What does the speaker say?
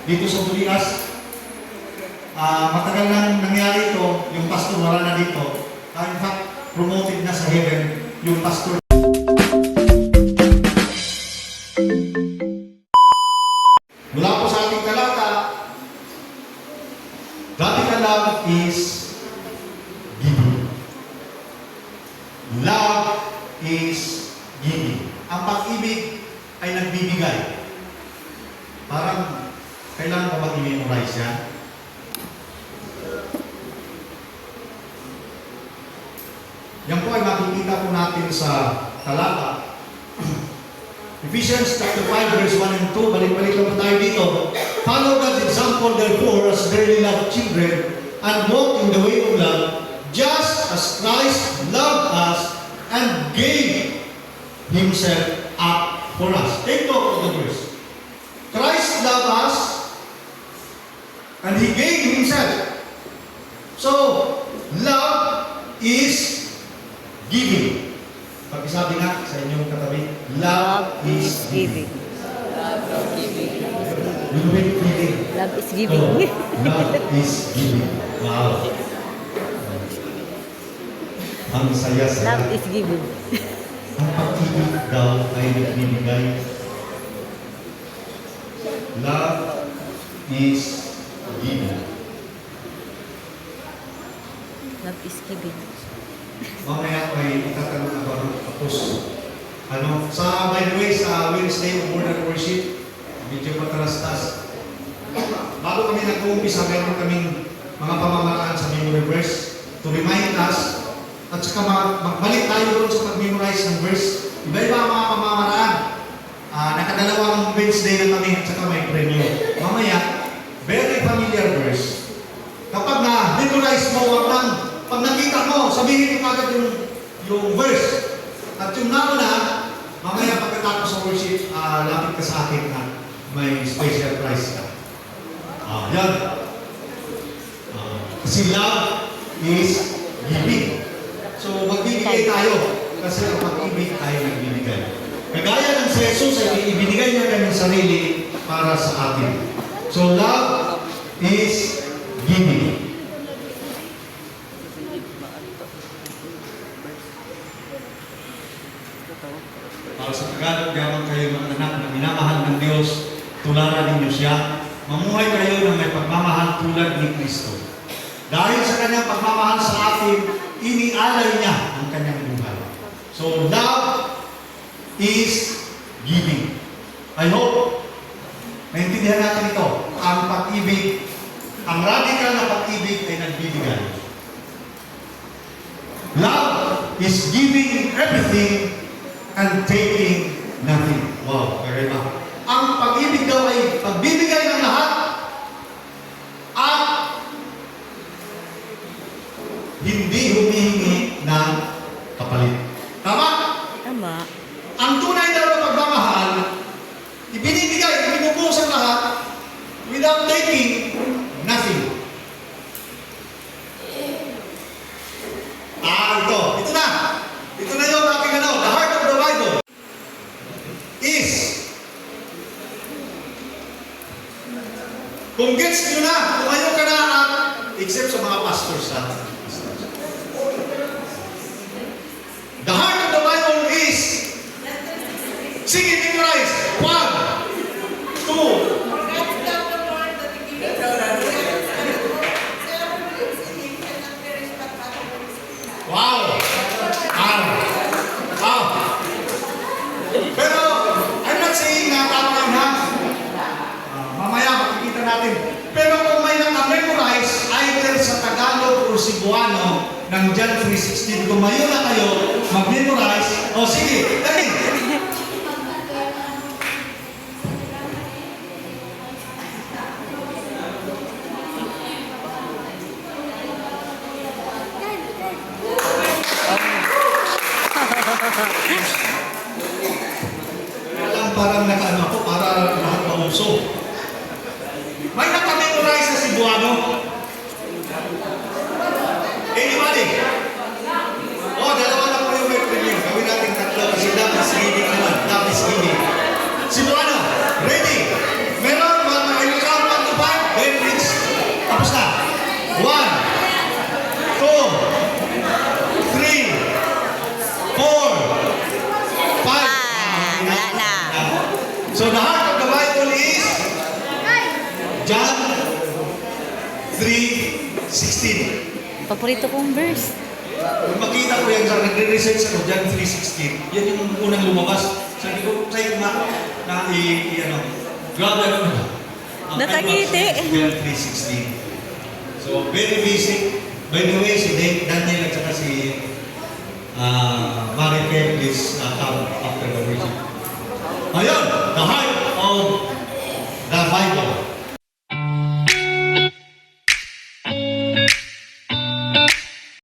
dito sa Bulias. Matagal nang nangyari ito, yung pastor wala na dito. In fact, promoted na sa heaven yung pastor. Mula po sa ating talata, radical love is giving. Love is giving. Ang pag-ibig ay nagbibigay. Parang kailangan pa ba i-memorize yan? Yan po ay makikita po natin sa talata. Ephesians chapter 5 verse 1 and 2. Balik-balik lang po tayo dito. Follow God's example therefore as dearly loved children and walk in the way of love, just as Christ loved us and gave Himself up for us. Take note of the verse. Christ loved us and He gave Himself. So, love is giving. Pag-isabi nga sa inyong katabi, love is giving. Love is giving. Love is giving. Love is giving. Oh, love is giving. Wow. Ang saya-saya. Love is giving. Ang pag-ibig daw ay nagbibigay. Love is giving. Love is giving. Mamaya ay itatanong ako tapos by the way, sa Wednesday of Morning Worship, medyo matalastas. Bago kami nag-uumpisa, meron kaming mga pamamaraan sa memory verse to remind us at saka magbalik tayo doon sa pag-memorize ng verse. Iba-iba ang mga pamamaraan. Nakadalawang Wednesday na kami at saka may preview. Mamaya, very familiar verse. Kapag na-memorize mo, pag nakita mo, sabihin mo agad yung verse. At yung nauna, mamaya pagkatapos sa worship, lapit ka sa akin na may special prize ka. Yan. Kasi love is giving. So, magbibigay tayo kasi ang pag-ibig ay nagbibigay. Kagaya ng si Jesus ay ibinigay niya kanyang sarili para sa atin. So, love is giving. Para sa Tagalog, yaman kayo mga anak na minamahal ng Diyos, tularan ninyo siya. Mamuhay kayo ng may pagmamahal tulad ni Kristo. Dahil sa kanyang pagmamahal sa atin, inialay niya ang kanyang buhay. So, love is giving. I hope naintindihan natin ito. Ang pag-ibig, ang radical na pag-ibig ay nagbibigay. Love is giving everything and taking nothing. Wow, very much. Ang pag-ibig daw ay pagbibigay ng lahat at hindi humihingi ng kapalit. Tama? Tama. Ang tunay daw na pagmamahal, ibinibigay, ibinubuhos ang lahat without taking nothing. Ito na. Ito na yung aking the heart of the Bible is, kung gets nyo na, tumayo ka na at, except sa mga pastors na. The heart of the Bible is, sing it in Christ. 1, 2, wow! Pero, I'm not saying na tama yun ha. Mamaya, makikita natin. Pero kung may naka-memorize, either sa Tagalog o Cebuano, ng John 3:16, tumayo na kayo, mag-memorize, o sige, dali! Parang naka-ano ako, para lahat mauso. May naka-memorize sa Cebuano? Anybody? Dalawa lang po yung may premium. Gawin natin tatlo kasi love is giving naman. Love is giving. Cebuano, ready? Meron, may lugar pa So the heart of the Bible is John 3:16. Paborito kong verse. Kung makita ko yan sa nagre-research ako, John 3:16, yan yung unang lumabas. Sabi ko, sa'yo na ano, grabe ano. Nakangiti. John 3:16. So, very basic. By the way, si Daniel at saka si Marifer, please come after the worship. Ayun, the heart of the Bible.